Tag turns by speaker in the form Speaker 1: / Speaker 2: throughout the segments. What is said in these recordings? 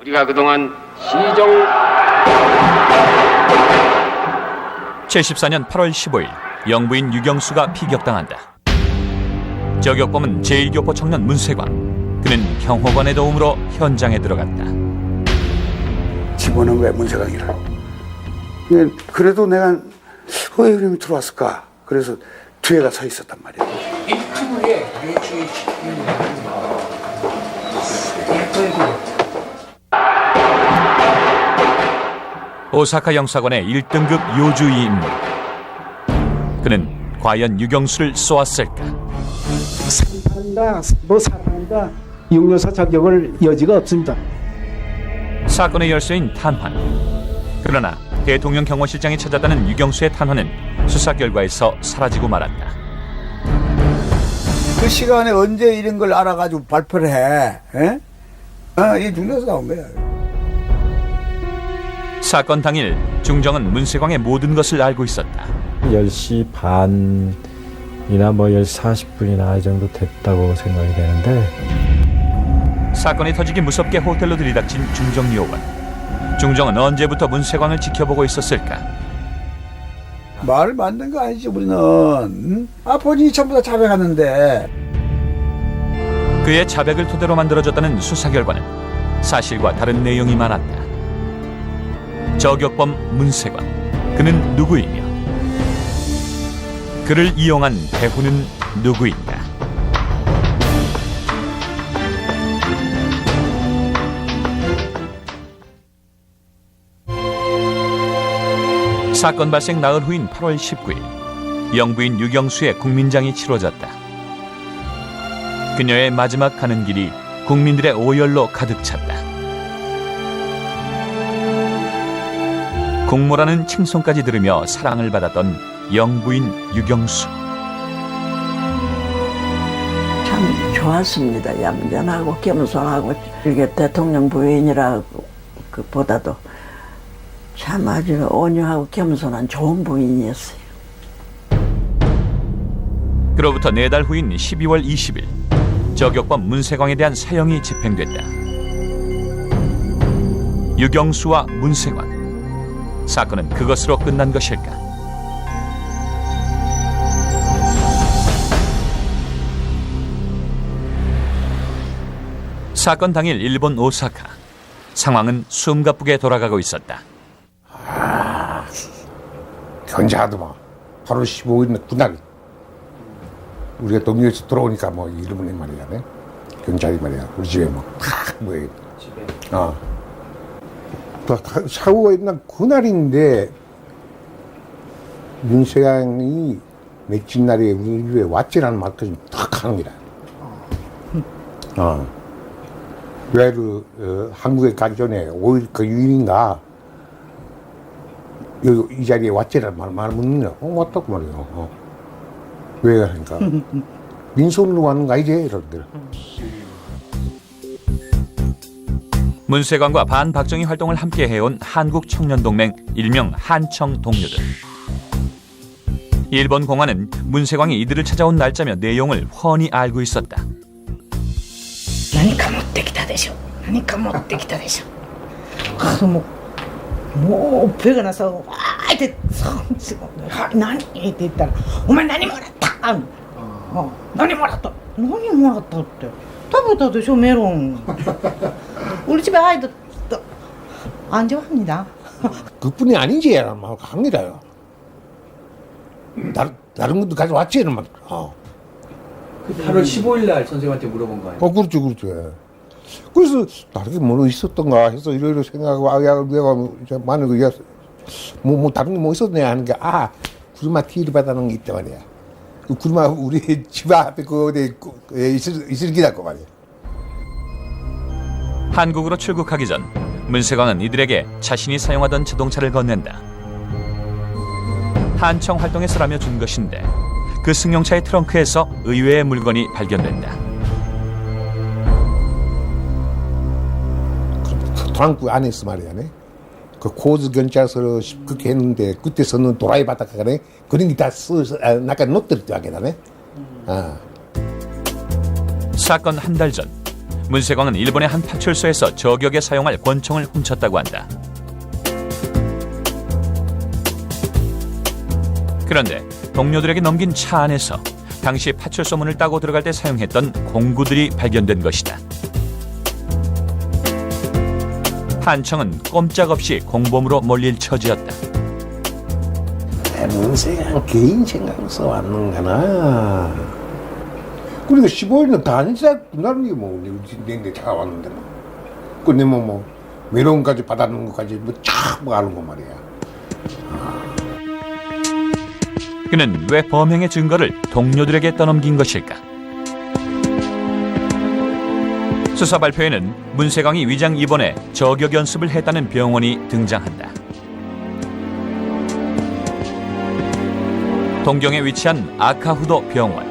Speaker 1: 우리가 그동안 시정
Speaker 2: 74년 8월 15일 영부인 유경수가 피격당한다. 저격범은 제1교포 청년 문세광. 그는 경호관의 도움으로 현장에 들어갔다.
Speaker 3: 집어는 왜 문세광이라? 그래도 내가 왜 이름이 들어왔을까? 그래서 뒤에가 서 있었단 말이야.
Speaker 2: 오사카 영사관의 1등급 요주의 인물. 그는 과연 유경수를 쏘았을까?
Speaker 4: 사탄다, 육류사 자격을 여지가 없습니다.
Speaker 2: 사건의 열쇠인 탄환. 그러나 대통령 경호실장이 찾아다는 유경수의 탄환은 수사 결과에서 사라지고 말았다.
Speaker 5: 그 시간에 언제 이런 걸 알아가지고 발표를 해? 에? 이 중에서 나온 거야.
Speaker 2: 사건 당일 중정은 문세광의 모든 것을 알고 있었다.
Speaker 6: 10시 반이나 10시 40분이나 이 정도 됐다고 생각이 되는데,
Speaker 2: 사건이 터지기 무섭게 호텔로 들이닥친 중정 요원. 중정은 언제부터 문세광을 지켜보고 있었을까?
Speaker 5: 말을 만든 거 아니지 우리는. 응? 본인이 전부 다 자백하는데.
Speaker 2: 그의 자백을 토대로 만들어졌다는 수사 결과는 사실과 다른 내용이 많았다. 저격범 문세광. 그는 누구이며 그를 이용한 배후는 누구인가? 사건 발생 나흘 후인 8월 19일 영부인 유경수의 국민장이 치러졌다. 그녀의 마지막 가는 길이 국민들의 오열로 가득 찼다. 공모라는 칭송까지 들으며 사랑을 받았던 영부인 유경수.
Speaker 7: 참 좋았습니다. 얌전하고 겸손하고 이게 대통령 부인이라고 보다도 참 아주 온유하고 겸손한 좋은 부인이었어요.
Speaker 2: 그로부터 4달 후인 12월 20일 저격범 문세광에 대한 사형이 집행됐다. 유경수와 문세광. 사건은 그것으로 끝난 것일까? 사건 당일 일본 오사카. 상황은 숨가쁘게 돌아가고 있었다.
Speaker 8: 견제하더만 8월 15일 그날 우리가 동료에서 돌아오니까 일본에 말이야, 견제하기 말이야. 우리 집에 사고가 있는 그날인데 윤세양이 며칠 날에 우리 집에 왔지라는 말까지 탁 하는 거야. 왜 한국에 가기 전에 5일 그 6일인가 이 자리에 왔지라는 말 묻느냐? 왔다고 말이야. 왜 하니까 민소로 왔는 거 아니지? 이러더라.
Speaker 2: 문세광과 반박정희 활동을 함께 해온 한국청년동맹 일명 한청 동료들. 일본 공안은 문세광이 이들을 찾아온 날짜며 내용을 훤히 알고 있었다.
Speaker 9: 何か持ってきたでしょ。何か持ってきたでしょ。もうペガなさわーって何って言ったらお前何もらった？何もらった？何もらったって。食べたでしょメロン. 우리 집에 아이도 안 좋아합니다.
Speaker 8: 그뿐이 아니지 라는 말 합니다요. 다른 것도 가져왔지 이런 말.
Speaker 10: 8월 15일 날 선생님한테 물어본 거 아니에요?
Speaker 8: 그렇죠. 그래서 다르게 뭐 있었던가 해서 이러이러 생각하고 내가 만약에 다른 게 뭐 있었네 하는 게 구르마 티를 받아놓은 게 있단 말이야. 그 구르마 우리 집 앞에 그에 있을 기라고 말이야.
Speaker 2: 한국으로 출국하기 전 문세광은 이들에게 자신이 사용하던 자동차를 건넨다. 한청 활동에 쓰라며 준 것인데 그 승용차의 트렁크에서 의외의 물건이 발견된다.
Speaker 8: 그 트렁크 안에서 말이야. 그 코즈 경찰서로 그렇게 했는데 그때서는 도라이 바닥에 그런 게 다 써서 나까지 놓들었다 하게 되네.
Speaker 2: 사건 한 달 전 문세광은 일본의 한 파출소에서 저격에 사용할 권총을 훔쳤다고 한다. 그런데 동료들에게 넘긴 차 안에서 당시 파출소 문을 따고 들어갈 때 사용했던 공구들이 발견된 것이다. 한청은 꼼짝없이 공범으로 몰릴 처지였다.
Speaker 8: 문세광 개인 생각에서 왔는 거나. 그리고 15일은 단사 나는 게 뭐, 내 차가 왔는데 뭐. 근데 뭐, 메론까지 받아놓은 것까지 쫙 하는 거 말이야.
Speaker 2: 그는 왜 범행의 증거를 동료들에게 떠넘긴 것일까? 수사 발표에는 문세광이 위장 입원해 저격 연습을 했다는 병원이 등장한다. 동경에 위치한 아카후도 병원.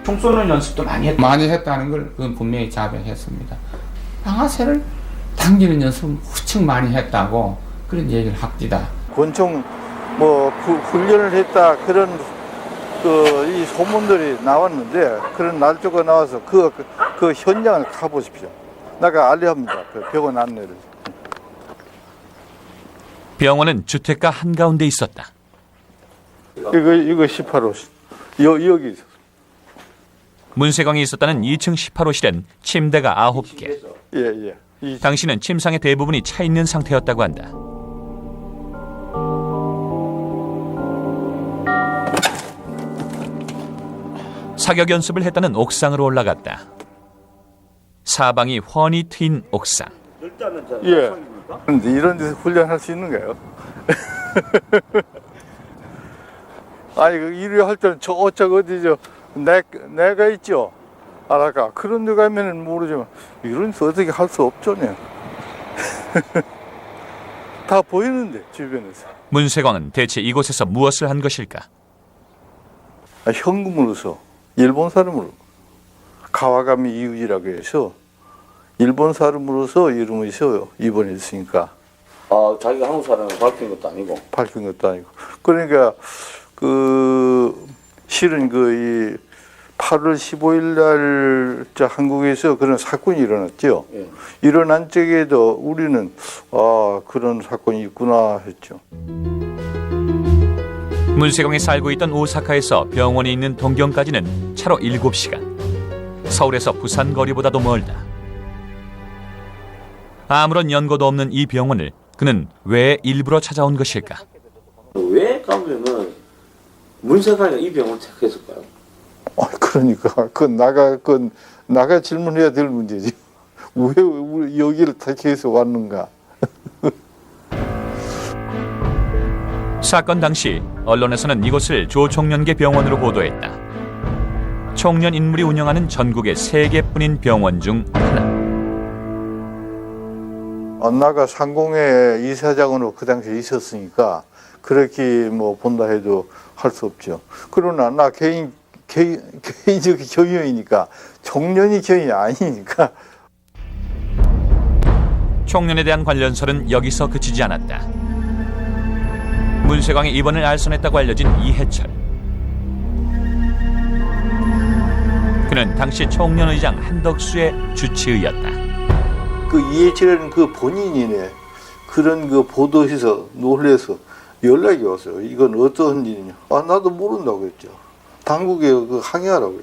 Speaker 11: 총 쏘는 연습도 많이 했다는 걸 그건 분명히 자백했습니다. 방아쇠를 당기는 연습 후측 많이 했다고 그런 얘기를 합디다.
Speaker 5: 권총 훈련을 했다 그런 이 소문들이 나왔는데 그런 날짜가 나와서 그 현장을 가보십시오. 내가 알려합니다. 그 병원 안내를.
Speaker 2: 병원은 주택가 한가운데 있었다.
Speaker 5: 이거 18호 여기 있었어.
Speaker 2: 문세광이 있었다는 2층 18호실엔 침대가 9개.
Speaker 5: 예.
Speaker 2: 당시는 침상의 대부분이 차 있는 상태였다고 한다. 사격 연습을 했다는 옥상으로 올라갔다. 사방이 훤히 트인 옥상.
Speaker 5: 예. 그런데 이런 데서 훈련할 수 있는가요? 아니 일을 할 때는 저쪽 어디죠? 내가 있죠. 알아가. 그런 데 가면은 모르지만 이런 데서 어떻게 할 수 없잖아요. 다 보이는데 주변에서.
Speaker 2: 문세광은 대체 이곳에서 무엇을 한 것일까?
Speaker 5: 현금으로서 일본 사람으로 가와가미 이유지라고 해서 일본 사람으로서 이름에서 입원했으니까.
Speaker 1: 아, 자기가 한국 사람을 밝힌 것도 아니고.
Speaker 5: 밝힌 것도 아니고. 그러니까 실은 이 8월 15일 날 한국에서 그런 사건이 일어났죠.
Speaker 1: 예.
Speaker 5: 일어난 적에도 우리는 그런 사건이 있구나 했죠.
Speaker 2: 문세광이 살고 있던 오사카에서 병원이 있는 동경까지는 차로 7시간. 서울에서 부산 거리보다도 멀다. 아무런 연고도 없는 이 병원을 그는 왜 일부러 찾아온 것일까?
Speaker 1: 왜 가면은 문세광이가 이 병원을 택했을까요?
Speaker 5: 그러니까 나가 질문해야 될 문제지. 왜 우리 여기를 택해서 왔는가?
Speaker 2: 사건 당시 언론에서는 이곳을 조총련계 병원으로 보도했다. 총련 인물이 운영하는 전국의 3개뿐인 병원 중 하나.
Speaker 5: 나가 상공의 이사장으로 그 당시에 있었으니까 그렇게 본다 해도 할 수 없죠. 그러나 나 개인적 경영이니까 총련이 경영이 아니니까.
Speaker 2: 총련에 대한 관련설은 여기서 그치지 않았다. 문세광의 입원을 알선했다고 알려진 이해철. 그는 당시 총련 의장 한덕수의 주치의였다.
Speaker 5: 이해철은 본인이네. 그런 보도에서 놀래서 연락이 왔어요. 이건 어떤 일이냐. 나도 모른다고 했죠. 당국에 항의하라고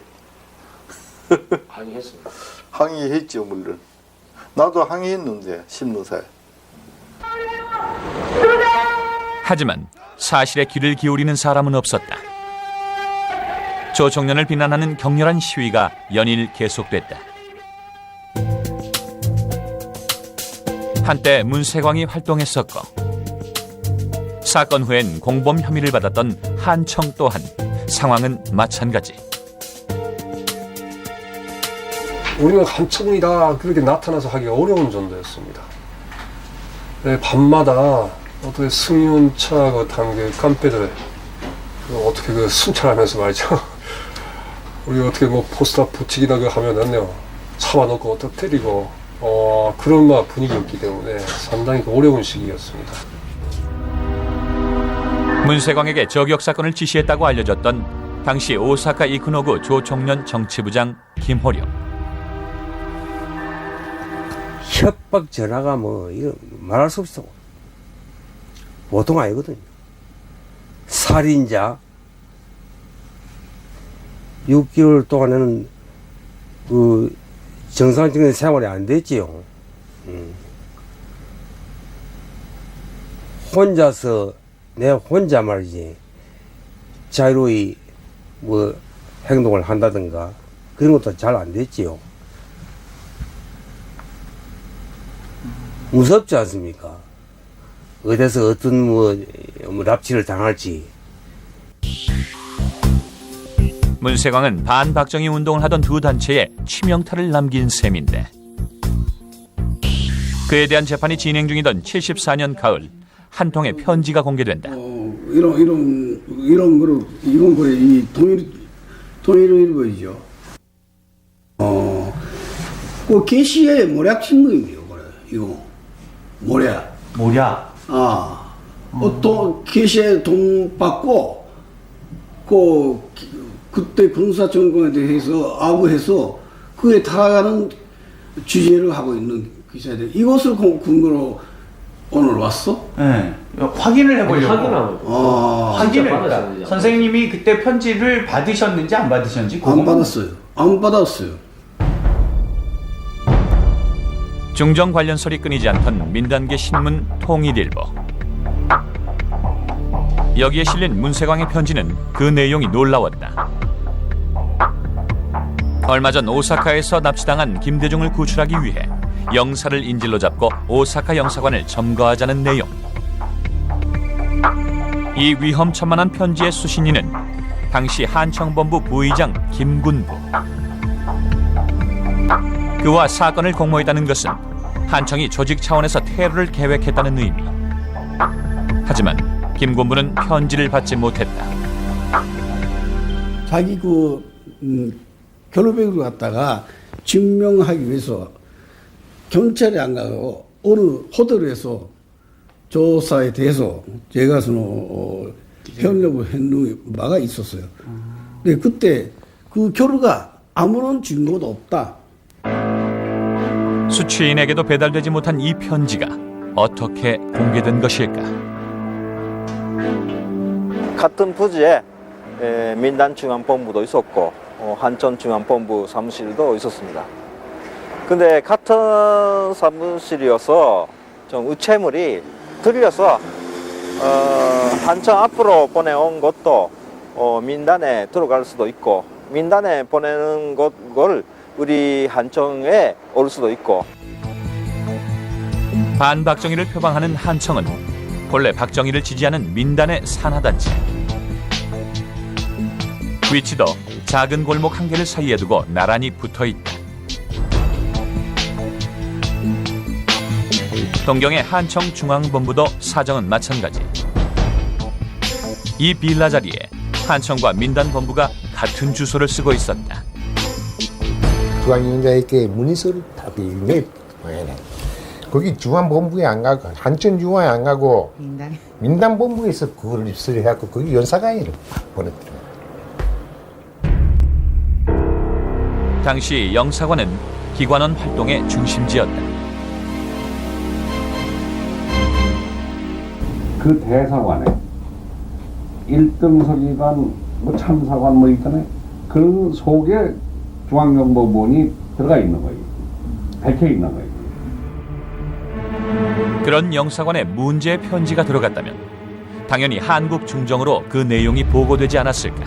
Speaker 5: 했죠.
Speaker 1: 항의했습니다.
Speaker 5: 항의했죠, 물론. 나도 항의했는데, 신문사에.
Speaker 2: 하지만 사실에 귀를 기울이는 사람은 없었다. 조총련을 비난하는 격렬한 시위가 연일 계속됐다. 한때 문세광이 활동했었고 사건 후엔 공범 혐의를 받았던 한청 또한 상황은 마찬가지.
Speaker 12: 우리는 한청이다 그렇게 나타나서 하기 어려운 정도였습니다. 밤마다 어떻게 승용차 단계 깜빼들 어떻게 순찰하면서 말이죠. 우리 어떻게 포스터 붙이기다 하면은요 잡아놓고 어떻게 때리고 그런 분위기였기 때문에 상당히 어려운 시기였습니다.
Speaker 2: 문세광에게 저격 사건을 지시했다고 알려졌던 당시 오사카 이쿠노구 조총련 정치부장 김호령.
Speaker 13: 협박 전화가 뭐 이거 말할 수 없어. 보통 아니거든요. 살인자 6개월 동안에는 그 정상적인 생활이 안 됐지요. 혼자서 내 혼자 말이지 자유로이 뭐 행동을 한다든가 그런 것도 잘 안 됐지요. 무섭지 않습니까? 어디서 어떤 뭐 납치를 당할지.
Speaker 2: 문세광은 반박정희 운동을 하던 두 단체에 치명타를 남긴 셈인데 그에 대한 재판이 진행 중이던 74년 가을 한 통의 편지가 공개된다.
Speaker 3: 이런 거를 이건 그래 이 통일일보이죠. 그 개시의 모략 신문이에요. 그래 이거 모략. 또 개시에 돈 받고 그때 군사 정권에 대해서 아부해서 그에 타락하는 취재를 하고 있는 기자들. 이것을 근거로 오늘 왔어?
Speaker 10: 네. 확인을 해보려고. 확인을. 선생님이 그때 편지를 받으셨는지 안 받으셨는지?
Speaker 3: 안 받았어요. 안 받았어요.
Speaker 2: 중정 관련설이 끊이지 않던 민단계 신문 통일일보. 여기에 실린 문세광의 편지는 그 내용이 놀라웠다. 얼마 전 오사카에서 납치당한 김대중을 구출하기 위해 영사를 인질로 잡고 오사카 영사관을 점거하자는 내용. 이 위험천만한 편지의 수신인은 당시 한청본부 부의장 김군부. 그와 사건을 공모했다는 것은 한청이 조직 차원에서 테러를 계획했다는 의미. 하지만 김군부는 편지를 받지 못했다.
Speaker 3: 자기 결혼백을 갖다가 증명하기 위해서 경찰에 안 가고 어느 호텔에서 조사에 대해서 제가 협력을 했는 바가 있었어요. 근데 그때 그 결과가 아무런 증거도 없다.
Speaker 2: 수취인에게도 배달되지 못한 이 편지가 어떻게 공개된 것일까?
Speaker 14: 같은 부지에 민단중앙본부도 있었고 한전중앙본부 사무실도 있었습니다. 근데 같은 사무실이어서 좀 우체물이 틀려서 한청 앞으로 보내온 것도 민단에 들어갈 수도 있고 민단에 보내는 걸 우리 한청에 올 수도 있고.
Speaker 2: 반박정희를 표방하는 한청은 본래 박정희를 지지하는 민단의 산하단체. 위치도 작은 골목 한 개를 사이에 두고 나란히 붙어있다. 동경의 한청 중앙본부도 사정은 마찬가지. 이 빌라 자리에 한청과 민단본부가 같은 주소를 쓰고 있었다.
Speaker 8: 중앙위원장에게 문의서를 다 비밀 보내네. 거기 중앙본부에 안 가고 한천 중앙에 안 가고 민단본부에서 그걸 수리해갖고 거기 연사관에를 보냈더라.
Speaker 2: 당시 영사관은 기관원 활동의 중심지였다.
Speaker 15: 그 대사관에 1등 서기관, 참사관 있잖아요. 그 속에 중앙정보본이 들어가 있는 거예요. 밝혀 있는 거예요.
Speaker 2: 그런 영사관에 문제의 편지가 들어갔다면 당연히 한국 중정으로 그 내용이 보고되지 않았을까?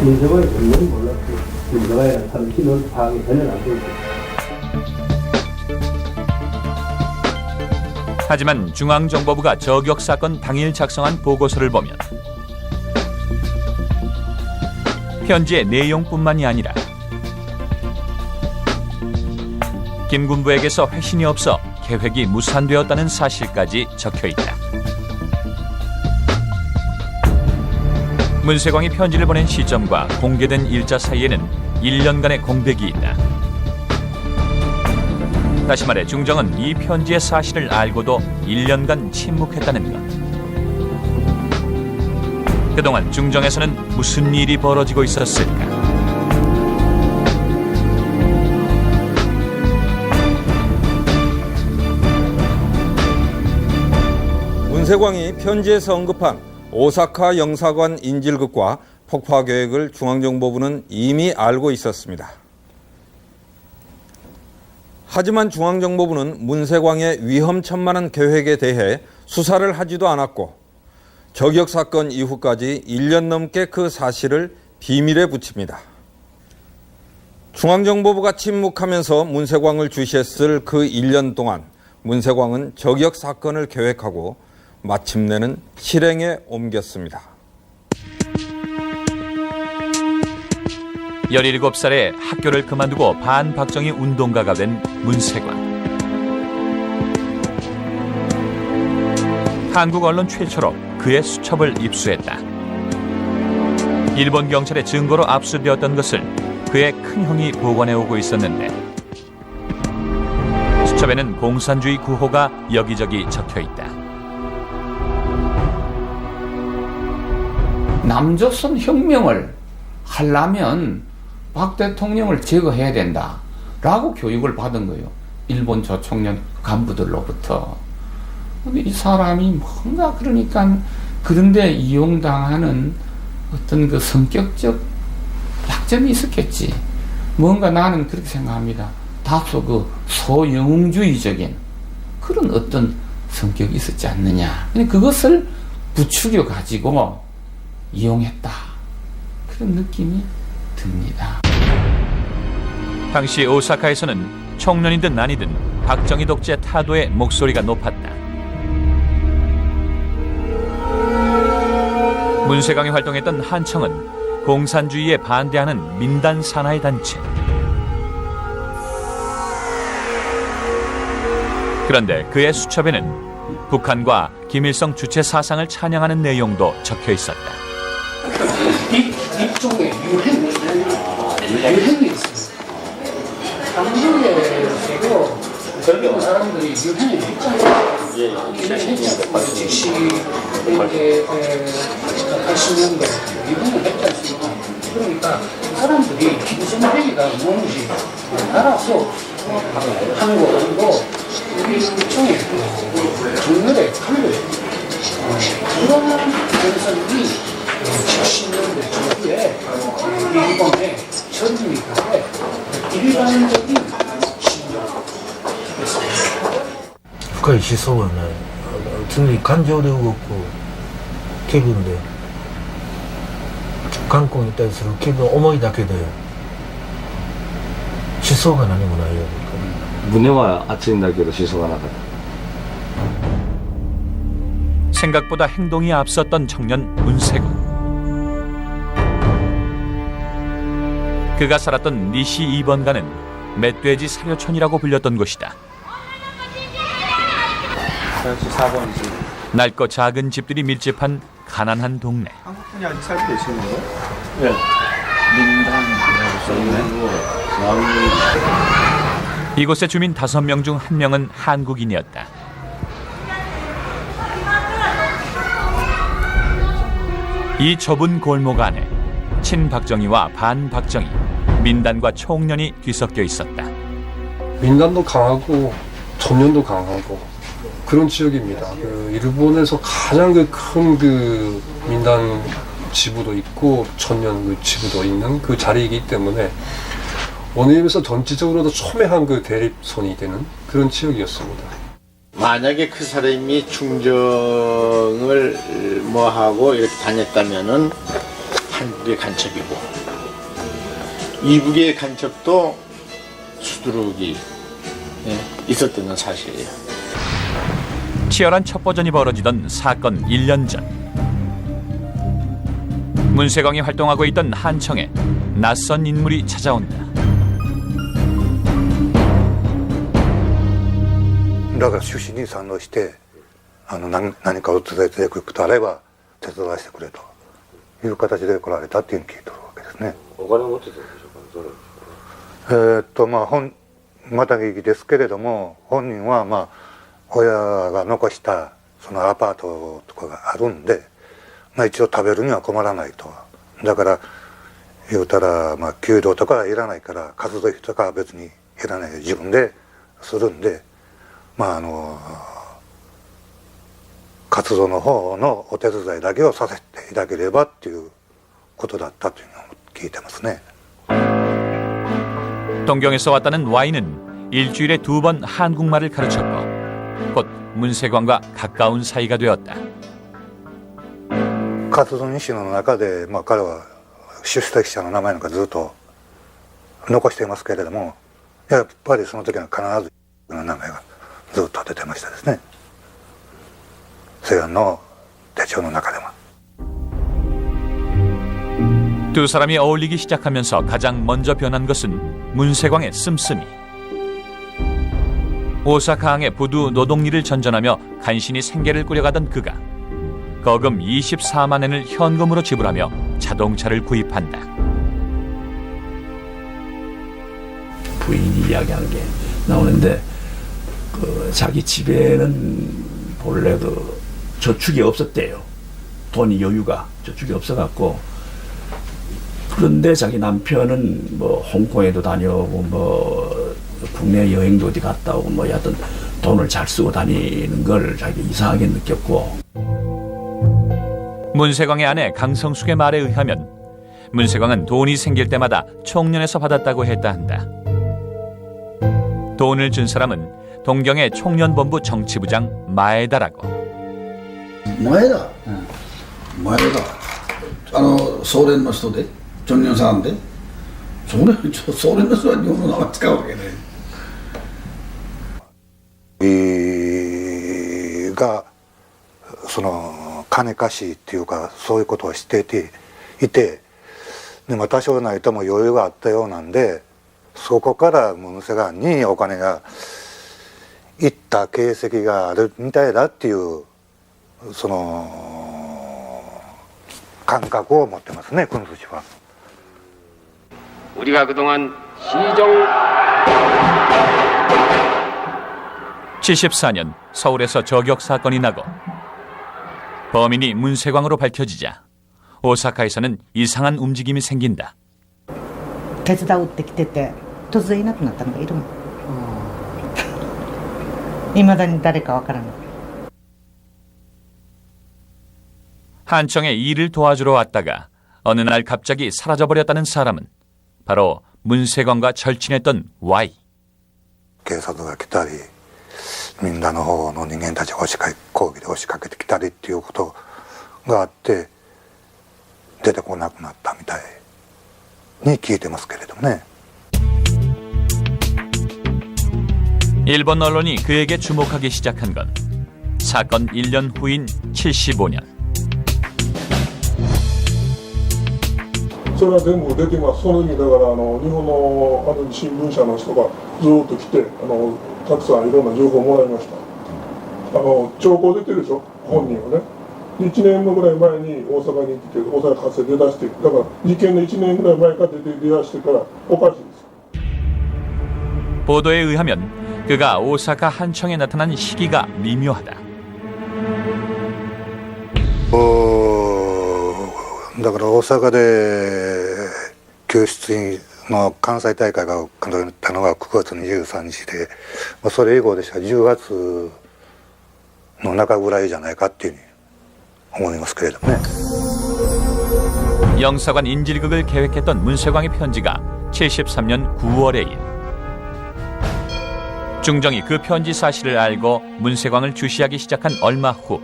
Speaker 4: 문세광이 분명히 몰랐고 문세광이 나타난 신원 파악이 전혀 안 되고.
Speaker 2: 하지만 중앙정보부가 저격 사건 당일 작성한 보고서를 보면 편지의 내용뿐만이 아니라 김군부에게서 회신이 없어 계획이 무산되었다는 사실까지 적혀있다. 문세광이 편지를 보낸 시점과 공개된 일자 사이에는 1년간의 공백이 있다. 다시 말해 중정은 이 편지의 사실을 알고도 1년간 침묵했다는 것. 그동안 중정에서는 무슨 일이 벌어지고 있었을까?
Speaker 16: 문세광이 편지에서 언급한 오사카 영사관 인질극과 폭파 계획을 중앙정보부는 이미 알고 있었습니다. 하지만 중앙정보부는 문세광의 위험천만한 계획에 대해 수사를 하지도 않았고 저격 사건 이후까지 1년 넘게 그 사실을 비밀에 붙입니다. 중앙정보부가 침묵하면서 문세광을 주시했을 그 1년 동안 문세광은 저격 사건을 계획하고 마침내는 실행에 옮겼습니다.
Speaker 2: 17살에 학교를 그만두고 반박정희 운동가가 된 문세광. 한국 언론 최초로 그의 수첩을 입수했다. 일본 경찰의 증거로 압수되었던 것을 그의 큰형이 보관해오고 있었는데 수첩에는 공산주의 구호가 여기저기 적혀있다.
Speaker 11: 남조선 혁명을 하려면 박 대통령을 제거해야 된다 라고 교육을 받은 거예요. 일본 저청년 간부들로부터. 근데 이 사람이 뭔가 그러니까 그런데 이용당하는 어떤 그 성격적 약점이 있었겠지. 뭔가 나는 그렇게 생각합니다. 다소 그 소영웅주의적인 그런 어떤 성격이 있었지 않느냐. 그것을 부추겨 가지고 이용했다. 그런 느낌이 듭니다.
Speaker 2: 당시 오사카에서는 청년이든 아니든 박정희 독재 타도의 목소리가 높았다. 문세광이 활동했던 한청은 공산주의에 반대하는 민단 산하의 단체. 그런데 그의 수첩에는 북한과 김일성 주체 사상을 찬양하는 내용도 적혀 있었다.
Speaker 3: 이쪽에 유행이 있어요. 한국에서도 젊은 사람들이 유행을 했잖아요. 유행했잖아요. 즉시 이렇게 80년대 유행을 했지 않습니까? 그러니까 그 사람들이 무슨 행위가 뭔지 알아서 하는 거 그리고 우리 일종의 정렬에 칼을 그런 현상이 70년대 초기에 일본의 전쟁이었는데 일반적인 신조였습니다.
Speaker 17: 深い思想はない。常に感情で動く気分で、韓国に対する気分、思いだけで思想が何もないよ。
Speaker 18: 胸は熱いんだけど思想がなかった。
Speaker 2: 생각보다 행동이 앞섰던 청년 문세광. 그가 살았던 니시 2번가는 멧돼지 사료촌이라고 불렸던 곳이다. 낡고 작은 집들이 밀집한 가난한 동네.
Speaker 1: 한국분이 아직 살고 계시는 거예요? 네. 민당,
Speaker 2: 이곳의 주민 5명 중 1명은 한국인이었다. 이 좁은 골목 안에 친박정희와 반박정희, 민단과 총련이 뒤섞여 있었다.
Speaker 12: 민단도 강하고 청년도 강하고 그런 지역입니다. 일본에서 가장 큰 민단 지부도 있고 청년 지부도 있는 그 자리이기 때문에 어느 의미에서 전체적으로도 첨예한 대립선이 되는 그런 지역이었습니다.
Speaker 19: 만약에 그 사람이 중정을 하고 이렇게 다녔다면은 한국의 간첩이고 이북의 간첩도 수두룩이 있었던 건 사실이에요.
Speaker 2: 치열한 첩보전이 벌어지던 사건 1년 전 문세광이 활동하고 있던 한청에 낯선 인물이 찾아온다.
Speaker 20: だから趣旨に賛同して何かを伝えていくことあれば手伝わせてくれという形で来られたっていうふうに聞いてるわけですね。
Speaker 1: お金持ってたんでしょうか。
Speaker 20: また聞きですけれども本人は親が残したそのアパートとかがあるんでまあ、一応食べるには困らないと。だから言うたら、まあ、給料とかはいらないから活動費とかは別にいらないで自分でするんで、まあ活動の方のお手伝いだけをさせていただければっていうことだったというのを聞いてますね.
Speaker 2: 동경에서 왔다는 Y는 일주일에 2번 한국말을 가르쳤고 곧 문세광과 가까운 사이가 되었다.
Speaker 20: 活動日誌の中で、まあ、彼は出席者の名前なんかずっと残していますけれども、やっぱりその時は必ずの名前がずっと出てましたですね。세관の手帳の中では.
Speaker 2: 두 사람이 어울리기 시작하면서 가장 먼저 변한 것은 문세광의 씀씀이. 오사카항에 부두 노동일을 전전하며 간신히 생계를 꾸려가던 그가 거금 24만 엔을 현금으로 지불하며 자동차를 구입한다.
Speaker 21: 부인이 이야기하는 게 나오는데 자기 집에는 본래 저축이 없었대요. 돈이 여유가 저축이 없어갖고 그런데 자기 남편은 뭐 홍콩에도 다녀오고 뭐 국내 여행도 어디 갔다 오고 뭐 여하튼 돈을 잘 쓰고 다니는 걸 자기 이상하게 느꼈고.
Speaker 2: 문세광의 아내 강성숙의 말에 의하면 문세광은 돈이 생길 때마다 총련에서 받았다고 했다 한다. 돈을 준 사람은 동경의 총련본부 정치부장 마에다라고.
Speaker 3: 마에다? 마에다. 소련の人で 총련さんで 소련の人は日本の名前使うわけね。
Speaker 20: がその金貸しっていうかそういうことをしていて、でも多少ないとも余裕があったようなんで、そこからムンセガンにお金が行った形跡があるみたいだっていうその感覚を持ってますね、군수집は.
Speaker 22: 우리가 그동안 시정
Speaker 2: 74년 서울에서 저격 사건이 나고 범인이 문세광으로 밝혀지자 오사카에서는 이상한 움직임이 생긴다.
Speaker 9: 手伝うって来てて突然いなくなったのがいるの。未だに誰かわからない。
Speaker 2: 한청에 일을 도와주러 왔다가 어느 날 갑자기 사라져버렸다는 사람은 바로 문세광과 절친했던 Y.
Speaker 20: 警察が来たり、みんなの方の人間たちが抗議で押しかけてきたりっていうことがあって出てこなくなったみたいに聞いてますけれどもね.
Speaker 2: 일본 언론이 그에게 주목하기 시작한 건 사건 1년 후인 75년.
Speaker 1: それは全部出てます。その時だから日本のある新聞社の人がずっと来てたくさんいろんな情報をもらいました。兆候出てるでしょ、本人はね。1年ぐらい前に大阪に来て大阪発生出だして、だから事件の1年ぐらい前から出だしてからおかしいです。
Speaker 2: 보도에 의하면 그가 오사카 한청에 나타난 시기가 미묘하다.
Speaker 20: だから大阪で教室の関西大会が行われたのが9月23日で、それ以降でしたら10月の中ぐらいじゃないかっていうふうに思いますけれどもね.
Speaker 2: 영사관 인질극을 계획했던 문세광의 편지가 73년 9월의 일. 중정이 그 편지 사실을 알고 문세광을 주시하기 시작한 얼마 후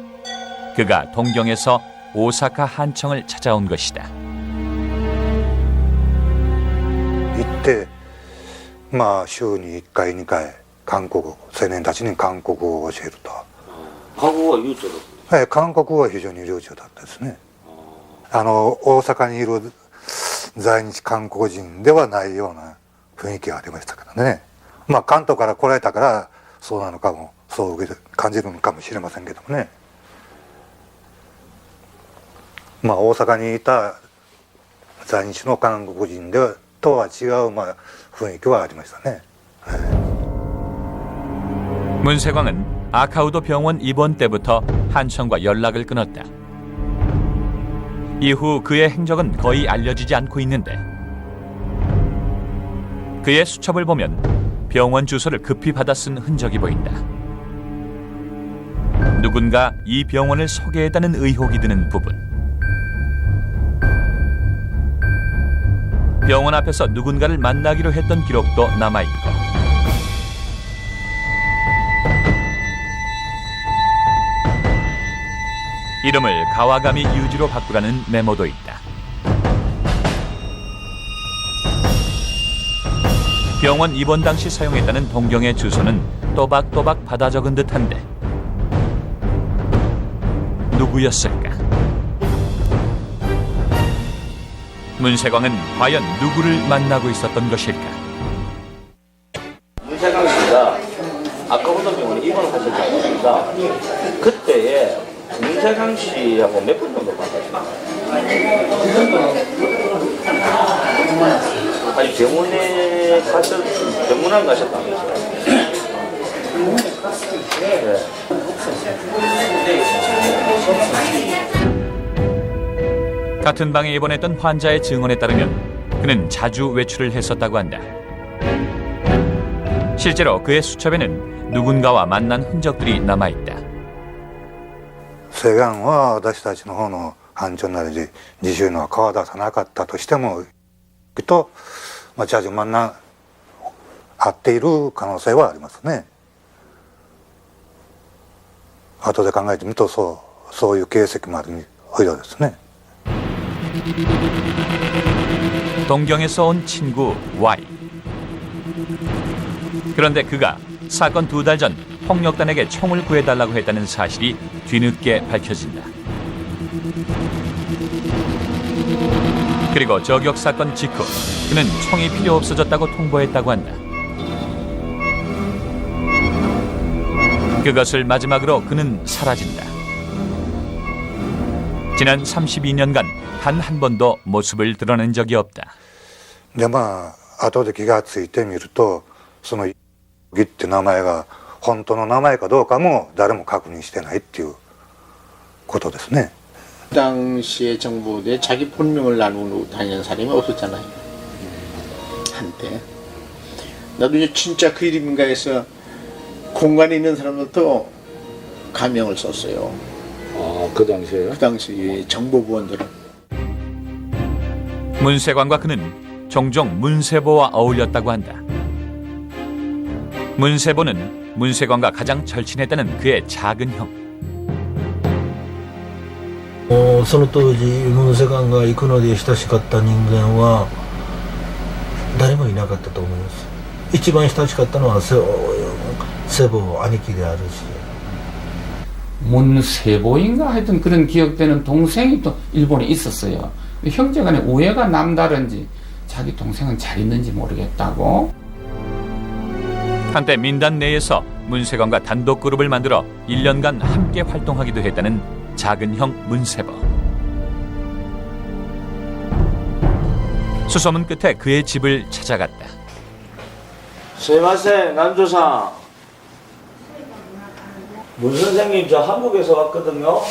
Speaker 2: 그가 동경에서 오사카 한청을 찾아온 것이다.
Speaker 20: 行ってまあ週に1回2回韓国青年たちに韓国語を教えると。
Speaker 18: 韓国語は流暢だった。
Speaker 20: はい、韓国語は非常に流暢だったですね。大阪にいる在日韓国人ではないような雰囲気がありましたからね。まあ関東から来られたからそうなのかも、そう感じるのかもしれませんけどもね。まあ大阪にいた在日の韓国人とは違う雰囲気はありましたね。
Speaker 2: 문세광은 아카우도 병원 입원 때부터 한청과 연락을 끊었다. 이후 그의 행적은 거의 알려지지 않고 있는데 그의 수첩을 보면 병원 주소를 급히 받아 쓴 흔적이 보인다. 누군가 이 병원을 소개했다는 의혹이 드는 부분. 병원 앞에서 누군가를 만나기로 했던 기록도 남아있고 이름을 가와가미 유지로 바꾸라는 메모도 있다. 병원 입원 당시 사용했다는 동경의 주소는 또박또박 받아 적은 듯한데 누구였을까? 문세광은 과연 누구를 만나고 있었던 것일까?
Speaker 18: 문세광 씨가 아까부터 병원에 입원을 하셨지 않습니까? 그때에 문세광 씨하고 몇 분 정도 만났어요? 아니 병원에 병문안 가셨다면서요? 네.
Speaker 2: 같은 방에 입원했던 환자의 증언에 따르면 그는 자주 외출을 했었다고 한다. 실제로 그의 수첩에는 누군가와 만난 흔적들이 남아있다.
Speaker 20: セガンは私たちの方の班長なり自習のは顔は出さなかったとしてもきっと町味満会っている可能性はありますね。後で考えてみるとそういう形跡もあるようですね。
Speaker 2: 동경에서 온 친구 Y. 그런데 그가 사건 2달 전 폭력단에게 총을 구해달라고 했다는 사실이 뒤늦게 밝혀진다. 그리고 저격 사건 직후 그는 총이 필요 없어졌다고 통보했다고 한다. 그것을 마지막으로 그는 사라진다. 지난 32년간 단 한 번도 모습을 드러낸 적이 없다.
Speaker 20: でまあ後で気がついてみるとそのギって名前が本当の名前かどうかも誰も確認してないっていうことですね。
Speaker 19: 당시의 정보대 자기 본명을 나누고 다니는 사람이 없었잖아요. 한때. 나도 이제 진짜 그 이름인가 해서 공간에 있는 사람들도 가명을 썼어요.
Speaker 18: 아, 그 당시에요?
Speaker 19: 그 당시 정보부원들은.
Speaker 2: 문세광과 그는 종종 문세보와 어울렸다고 한다. 문세보는 문세광과 가장 절친했다는 그의 작은 형.
Speaker 17: その当時ムンセガンが行くので親しかった人間は誰もいなかったと思います。一番親しかったのはセボ兄貴であるし
Speaker 11: 문세보인가 하여튼 그런 기억되는 동생이 또 일본에 있었어요. 형제간에 우애가 남다른지 자기 동생은 잘 있는지 모르겠다고.
Speaker 2: 한때 민단 내에서 문세광과 단독 그룹을 만들어 1년간 함께 활동하기도 했다는 작은 형 문세보. 수소문 끝에 그의 집을 찾아갔다.
Speaker 18: すいません、남조상. 문 선생님 저 한국에서 왔거든요.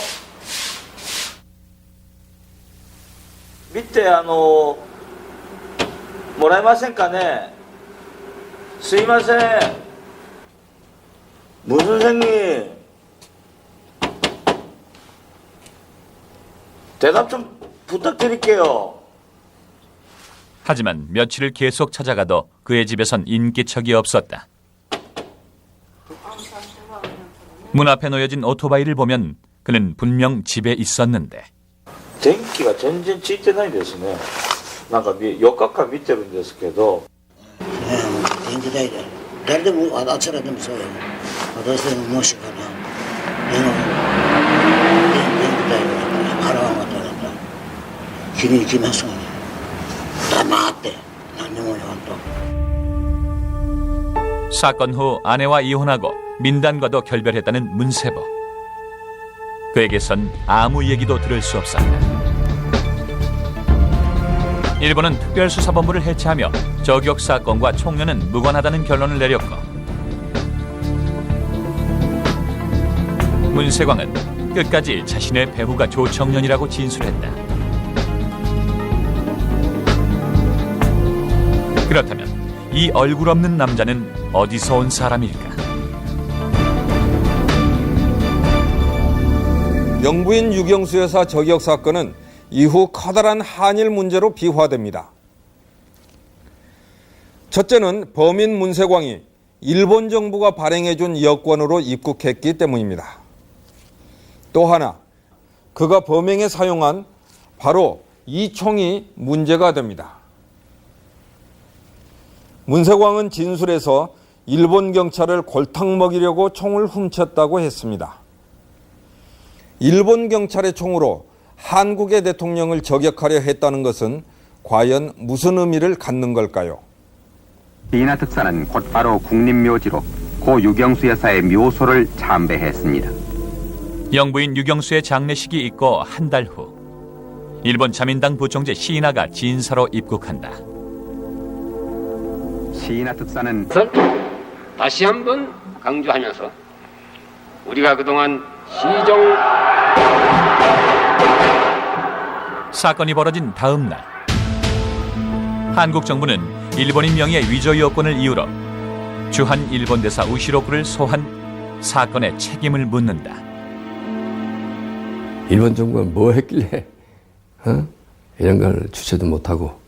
Speaker 18: 밑에 뭐라이마센까네. すいません. 문 선생님. 대답 좀 부탁드릴게요.
Speaker 2: 하지만 며칠을 계속 찾아가도 그의 집에선 인기척이 없었다. 문 앞에 놓여진 오토바이를 보면 그는 분명 집에 있었는데.
Speaker 18: 電気が全然ついてないですね。なんか4日間見てるんですけど。
Speaker 6: 電気代で誰でもあちらでもそうよ。私でももしかな。電気代を払わなかったら気に行きますよね。黙って何も言わんと。
Speaker 2: 사건 후 아내와 이혼하고 민단과도 결별했다는 문세보. 그에게선 아무 얘기도 들을 수 없었다. 일본은 특별수사본부를 해체하며 저격 사건과 총련은 무관하다는 결론을 내렸고 문세광은 끝까지 자신의 배우가 조청년이라고 진술했다. 그렇다면 이 얼굴 없는 남자는 어디서 온 사람일까?
Speaker 16: 영부인 유경수 여사 저격 사건은 이후 커다란 한일 문제로 비화됩니다. 첫째는 범인 문세광이 일본 정부가 발행해준 여권으로 입국했기 때문입니다. 또 하나, 그가 범행에 사용한 바로 이 총이 문제가 됩니다. 문세광은 진술에서 일본 경찰을 골탕 먹이려고 총을 훔쳤다고 했습니다. 일본 경찰의 총으로 한국의 대통령을 저격하려 했다는 것은 과연 무슨 의미를 갖는 걸까요?
Speaker 7: 비나 특사는 곧바로 국립묘지로 고 유경수 여사의 묘소를 참배했습니다.
Speaker 2: 영부인 유경수의 장례식이 있고 한 달 후, 일본 자민당 부총재 시인하가 진사로 입국한다.
Speaker 7: 시인하 특사는 다시 한번 강조하면서 우리가 그동안 시정
Speaker 2: 사건이 벌어진 다음 날, 한국 정부는 일본인 명의의 위조 여권을 이유로 주한 일본 대사 우시로쿠를 소환, 사건의 책임을 묻는다.
Speaker 13: 일본 정부가 뭐 했길래 이런 걸 주체도 못하고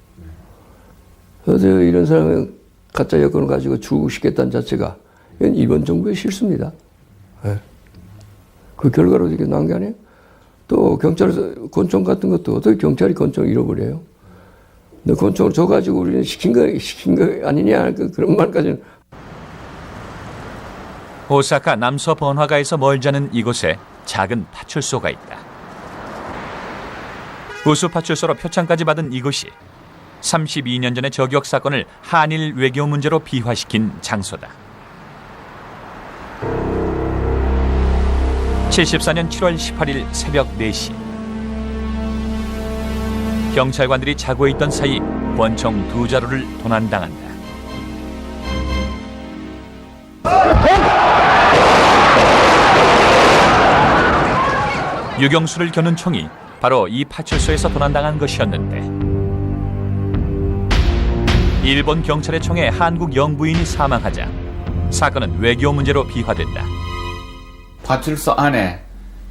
Speaker 13: 이런 사람은 가짜 여권을 가지고 출국시켰다는 자체가 이건 일본 정부의 실수입니다. 그 결과로 이렇게 나온 게 아니에요? 또 경찰에서 권총 같은 것도 어떻게 경찰이 권총 잃어버려요? 너 권총을 줘가지고 우리는 시킨 거 아니냐 그런 말까지는.
Speaker 2: 오사카 남서 번화가에서 멀지 않은 이곳에 작은 파출소가 있다. 우수 파출소로 표창까지 받은 이곳이 32년 전의 저격 사건을 한일 외교 문제로 비화시킨 장소다. 74년 7월 18일 새벽 4시, 경찰관들이 자고 있던 사이 권총 2자루를 도난당한다. 유경수를 겨눈 총이 바로 이 파출소에서 도난당한 것이었는데, 일본 경찰의 총에 한국 영부인이 사망하자 사건은 외교 문제로 비화된다.
Speaker 11: 파출소 안에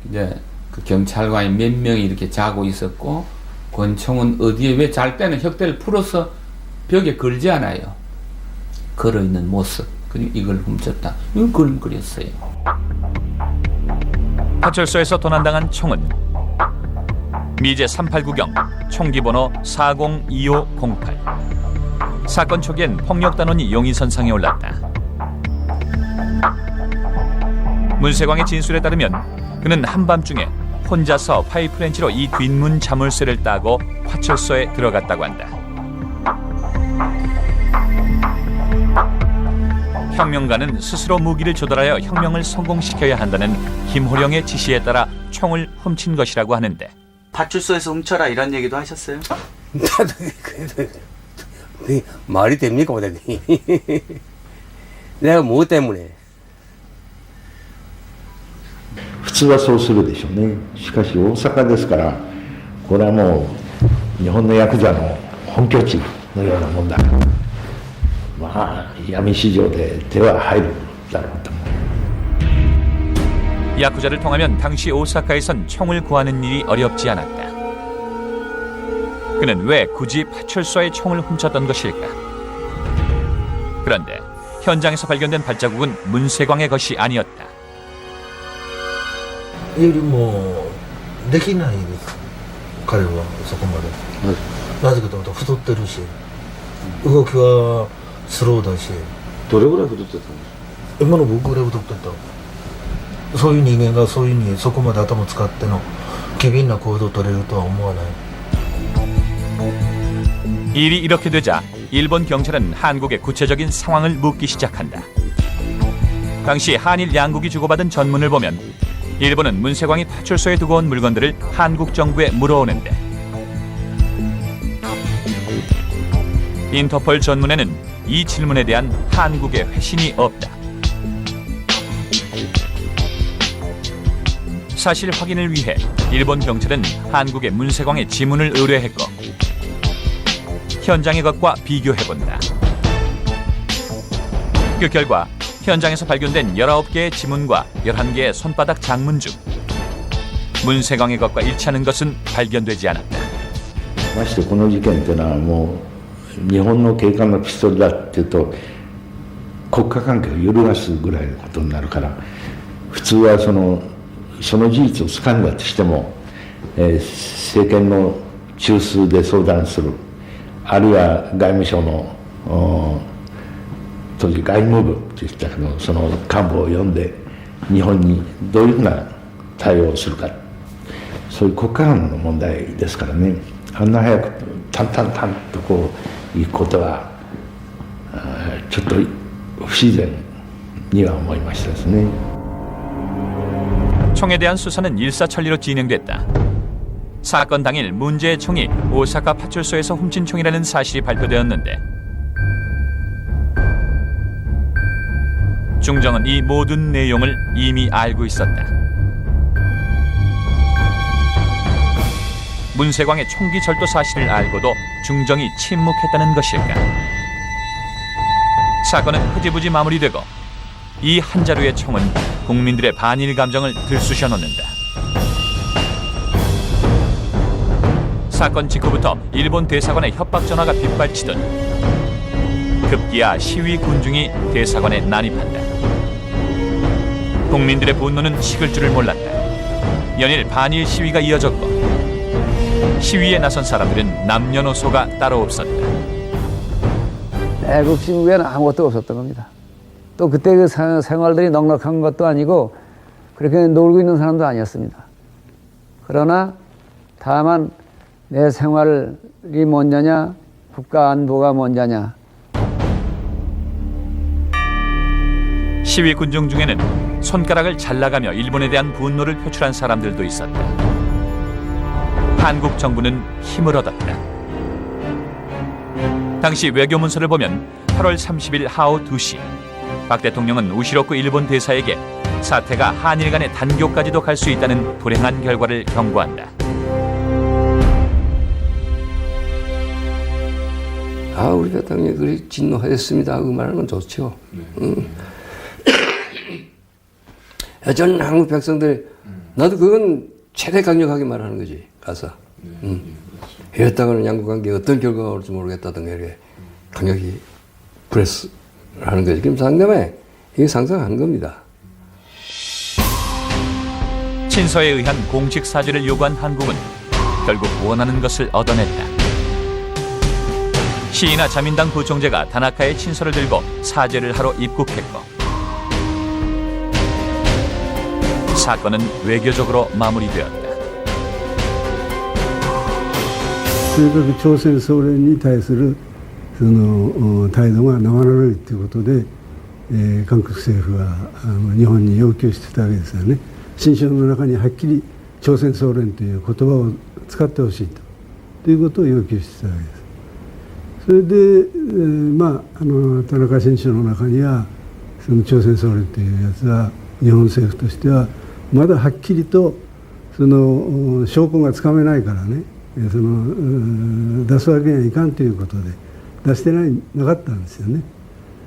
Speaker 11: 이제 그 경찰관이 몇 명이 이렇게 자고 있었고, 권총은 어디에 왜 잘 때는 혁대를 풀어서 벽에 걸지 않아요. 걸어 있는 모습. 그리고 이걸 훔쳤다. 이걸 그림그렸어요.
Speaker 2: 파출소에서 도난당한 총은 미제 389경 총기번호 402508. 사건 초기엔 폭력단원이 용의선상에 올랐다. 문세광의 진술에 따르면 그는 한밤중에 혼자서 파이프렌치로 이 뒷문 자물쇠를 따고 파출소에 들어갔다고 한다. 혁명가는 스스로 무기를 조달하여 혁명을 성공시켜야 한다는 김호령의 지시에 따라 총을 훔친 것이라고 하는데,
Speaker 22: 파출소에서 훔쳐라 이런 얘기도 하셨어요?
Speaker 13: 말이 됩니까? 내가 뭐 때문에?
Speaker 23: 普通はそうするでしょうね。しかし大阪ですから、これはもう日本のヤクザの本拠地のようなもんだから、まあ闇市場で手は入るだろうと。
Speaker 2: 야쿠자를 통하면 당시 오사카에선 총을 구하는 일이 어렵지 않았다. 그는 왜 굳이 파출소에 총을 훔쳤던 것일까? 그런데 현장에서 발견된 발자국은 문세광의 것이 아니었다.
Speaker 17: よりもできないです彼はそこまで、なぜかというと太ってるし動きはスローだし。どれぐらい太ってたんですか？今の僕ぐらい太ってた。そういう人間がそういうふうにそこまで頭使っての機敏な行動を取れるとは思わない。
Speaker 2: 일이 이렇게 되자 일본 경찰은 한국의 구체적인 상황을 묻기 시작한다. 당시 한일 양국이 주고받은 전문을 보면 일본은 문세광이 파출소에 두고 온 물건들을 한국 정부에 물어오는데, 인터폴 전문에는 이 질문에 대한 한국의 회신이 없다. 사실 확인을 위해 일본 경찰은 한국에 문세광의 지문을 의뢰했고, 현장의 것과 비교해본다. 그 결과 현장에서 발견된 19개의 지문과 11개의 손바닥 장문 중 문세광의 것과 일치하는 것은 발견되지 않았다.
Speaker 23: ましてこの事件というのはもう日本の警官のピストルだっていうと国家関係を揺るがすぐらいのことになるから普通はその事実をつかんだとしても、政権の中枢で相談するあるいは外務省の当時外務部といったけどその幹部を呼んで日本にどういうふうな対応をするかそういう国家間の問題ですからねあんな早く淡々とこう行くことはちょっと不自然には思いましたですね。
Speaker 2: 총에 대한 수사는 일사천리로 진행됐다. 사건 당일 문제의 총이 오사카 파출소에서 훔친 총이라는 사실이 발표되었는데 중정은 이 모든 내용을 이미 알고 있었다. 문세광의 총기 절도 사실을 알고도 중정이 침묵했다는 것일까? 사건은 흐지부지 마무리되고 이 한 자루의 총은 국민들의 반일 감정을 들쑤셔 놓는다. 사건 직후부터 일본 대사관의 협박 전화가 빗발치던 급기야 시위 군중이 대사관에 난입한다. 국민들의 분노는 식을 줄을 몰랐다. 연일 반일 시위가 이어졌고 시위에 나선 사람들은 남녀노소가 따로 없었다.
Speaker 5: 애국 시민에는 아무것도 없었던 겁니다. 또 그때 그 생활들이 넉넉한 것도 아니고 그렇게 놀고 있는 사람도 아니었습니다. 그러나 다만 내 생활이 먼저냐 국가 안보가 먼저냐.
Speaker 2: 시위 군중 중에는 손가락을 잘라가며 일본에 대한 분노를 표출한 사람들도 있었다. 한국 정부는 힘을 얻었다. 당시 외교문서를 보면 8월 30일 하오 2시 박 대통령은 우시로쿠 일본 대사에게 사태가 한일 간의 단교까지도 갈 수 있다는 불행한 결과를 경고한다.
Speaker 13: 아, 우리 대통령이 그리 진노했습니다 하고 말하는 건 좋죠. 전 한국 백성들 나도 그건 최대 강력하게 말하는 거지 가서. 이랬다가는 양국관계에 어떤 결과가 올지 모르겠다든가 이렇게 강력히 프레스 하는 거지. 그럼 상대방에 이게 상상하는 겁니다.
Speaker 2: 친서에 의한 공식 사죄를 요구한 한국은 결국 원하는 것을 얻어냈다. 시이나 자민당 부총재가 다나카의 친서를 들고 사죄를 하러 입국했고 사건은 외교적으로 마무리되었다.
Speaker 3: とにかく朝鮮総連に対するその態度が生ぬるいということで、韓国政府は日本に要求してたわけですよね。新書の中にはっきり朝鮮総連という言葉を使ってほしいということを要求してたわけです。それで、田中新書の中にはその朝鮮総連というやつは日本政府としてはまだはっきりとその証拠がつかめないからね。その出すわけにはいかんということで出してなかったんですよね。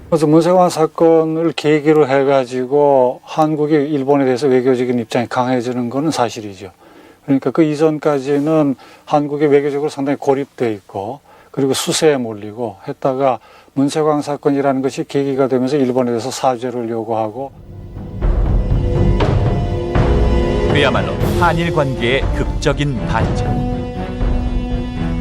Speaker 10: 그래서 문세광 사건을 계기로 해가지고 한국이 일본에 대해서 외교적인 입장이 강해지는 것은 사실이죠. 그러니까 그 이전까지는 한국이 외교적으로 상당히 고립돼 있고 그리고 수세에 몰리고 했다가 문세광 사건이라는 것이 계기가 되면서 일본에 대해서 사죄를 요구하고
Speaker 2: 그야말로 한일 관계의 극적인 반전.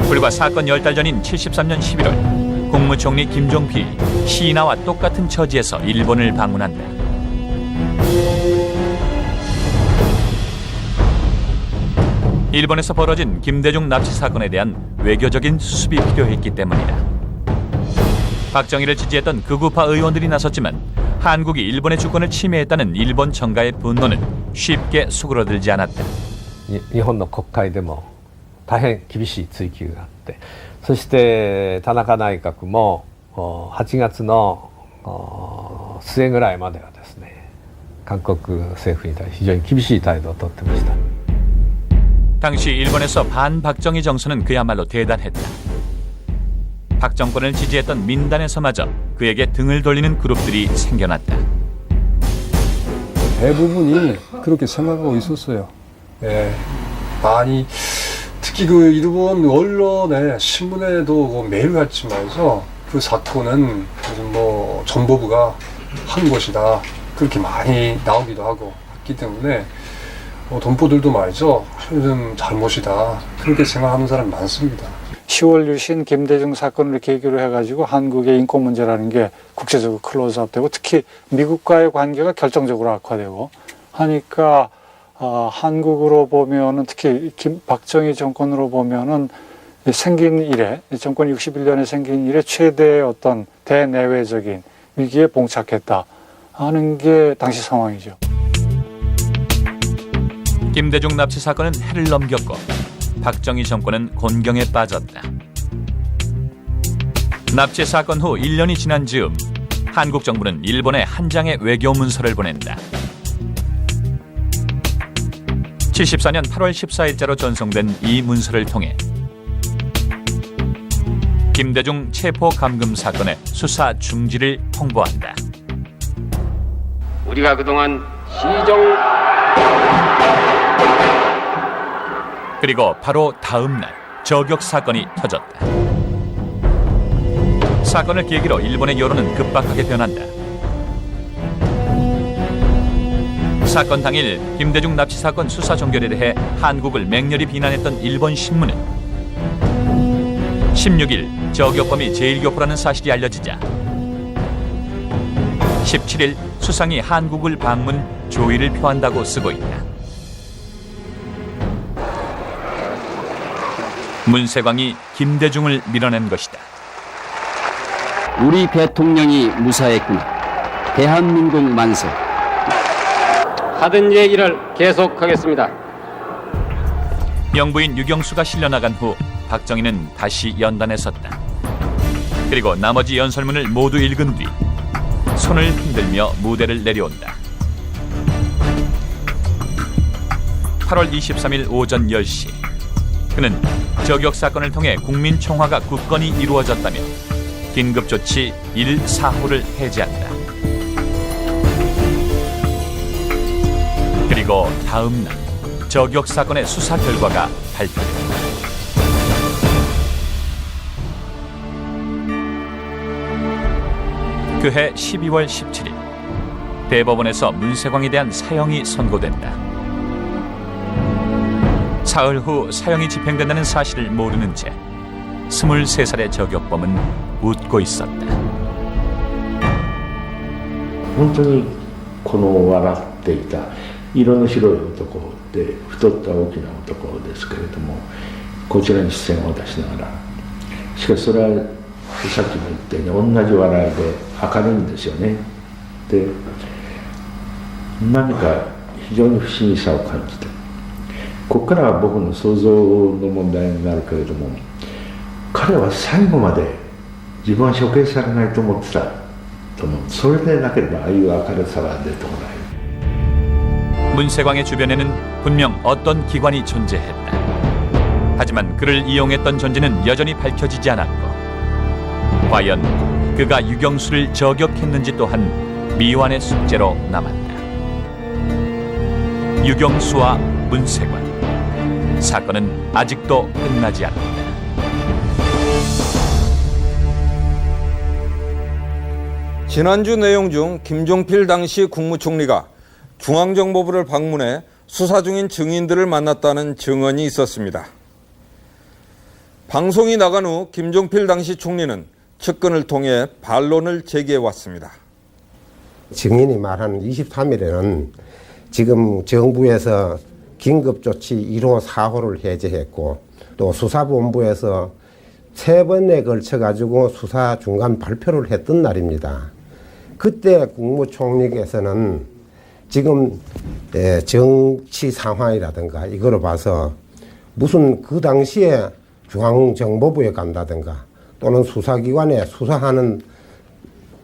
Speaker 2: 불과 사건 10달 전인 73년 11월 국무총리 김종필이 시인아와 똑같은 처지에서 일본을 방문한다. 일본에서 벌어진 김대중 납치 사건에 대한 외교적인 수습이 필요했기 때문이다. 박정희를 지지했던 극우파 의원들이 나섰지만 한국이 일본의 주권을 침해했다는 일본 정가의 분노는 쉽게 수그러들지 않았다.
Speaker 14: 日本の国会でも大変厳しい追及があって、そして田中内閣も8月の末ぐらいまではですね、韓国政府に対して非常に厳しい態度をとってました。
Speaker 2: 당시 일본에서 반박정희 정서는 그야말로 대단했다. 박 정권을 지지했던 민단에서마저 그에게 등을 돌리는 그룹들이 생겨났다.
Speaker 12: 대부분이 그렇게 생각하고 있었어요. 예. 많이 특히 그 일본 언론에 신문에도 매일같이 말해서 그 사건은 무슨 뭐 정보부가 한 것이다 그렇게 많이 나오기도 하고 했기 때문에 동포들도 말이죠 좀 잘못이다 그렇게 생각하는 사람 많습니다.
Speaker 10: 10월 유신 김대중 사건을 계기로 해가지고 한국의 인권 문제라는 게 국제적으로 클로즈업되고 특히 미국과의 관계가 결정적으로 악화되고 하니까 한국으로 보면은 특히 박정희 정권으로 보면은 생긴 이래 정권 61년에 생긴 이래 최대의 어떤 대내외적인 위기에 봉착했다 하는 게 당시 상황이죠.
Speaker 2: 김대중 납치 사건은 해를 넘겼고 박정희 정권은 곤경에 빠졌다. 납치 사건 후 1년이 지난 즈음 한국 정부는 일본에 한 장의 외교 문서를 보낸다. 74년 8월 14일자로 전송된 이 문서를 통해 김대중 체포 감금 사건의 수사 중지를 통보한다.
Speaker 7: 우리가 그동안 시정
Speaker 2: 그리고 바로 다음 날 저격 사건이 터졌다. 사건을 계기로 일본의 여론은 급박하게 변한다. 사건 당일 김대중 납치 사건 수사 종결에 대해 한국을 맹렬히 비난했던 일본 신문은 16일 저격범이 제1교포라는 사실이 알려지자 17일 수상이 한국을 방문 조의를 표한다고 쓰고 있다. 문세광이 김대중을 밀어낸 것이다.
Speaker 4: 우리 대통령이 무사했구나. 대한민국 만세.
Speaker 7: 하던 얘기를 계속하겠습니다.
Speaker 2: 영부인 유경수가 실려나간 후 박정희는 다시 연단에 섰다. 그리고 나머지 연설문을 모두 읽은 뒤 손을 흔들며 무대를 내려온다. 8월 23일 오전 10시 그는 저격 사건을 통해 국민 총화가 굳건히 이루어졌다며 긴급조치 1-4호를 해제한다. 그리고 다음 날 저격 사건의 수사 결과가 발표된다. 그해 12월 17일 대법원에서 문세광에 대한 사형이 선고된다. 사흘 후 사형이 집행된다는 사실을 모르는 채 23살의 저격범은 웃고 있었다.
Speaker 23: 本当にこの笑っていた色の白い男で太った大きな男ですけれどもこちらに視線を出しながらしかしそれはさっきも言ったように同じ笑いで明るいんですよね。で何か非常に不思議さを感じてここからは僕の想像の問題になるけれども彼は最後まで自分は処刑されないと思ってたと思う。それでなければああいう明るさは出てこない。
Speaker 2: 문세광의 주변에는 분명 어떤 기관이 존재했다. 하지만 그를 이용했던 존재는 여전히 밝혀지지 않았고 과연 그가 유경수를 저격했는지 또한 미완의 숙제로 남았다. 유경수와 문세광 사건은 아직도 끝나지 않았다.
Speaker 16: 지난주 내용 중 김종필 당시 국무총리가 중앙정보부를 방문해 수사 중인 증인들을 만났다는 증언이 있었습니다. 방송이 나간 후 김종필 당시 총리는 측근을 통해 반론을 제기해왔습니다.
Speaker 8: 증인이 말하는 23일에는 지금 정부에서 긴급조치 1호 4호를 해제했고 또 수사본부에서 3번에 걸쳐가지고 수사 중간 발표를 했던 날입니다. 그때 국무총리께서는 지금 정치 상황이라든가 이거로 봐서 무슨 그 당시에 중앙정보부에 간다든가 또는 수사기관에 수사하는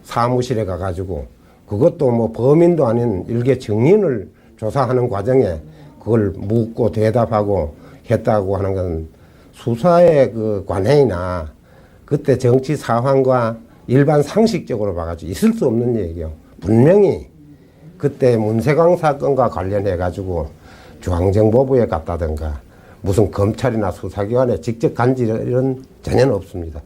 Speaker 8: 사무실에 가가지고 그것도 뭐 범인도 아닌 일개 증인을 조사하는 과정에 그걸 묻고 대답하고 했다고 하는 것은 수사의 그 관행이나 그때 정치 상황과 일반 상식적으로 봐가지고 있을 수 없는 얘기요. 분명히 그때 문세광 사건과 관련해가지고 중앙정보부에 갔다든가 무슨 검찰이나 수사기관에 직접 간지 이런 전혀 없습니다.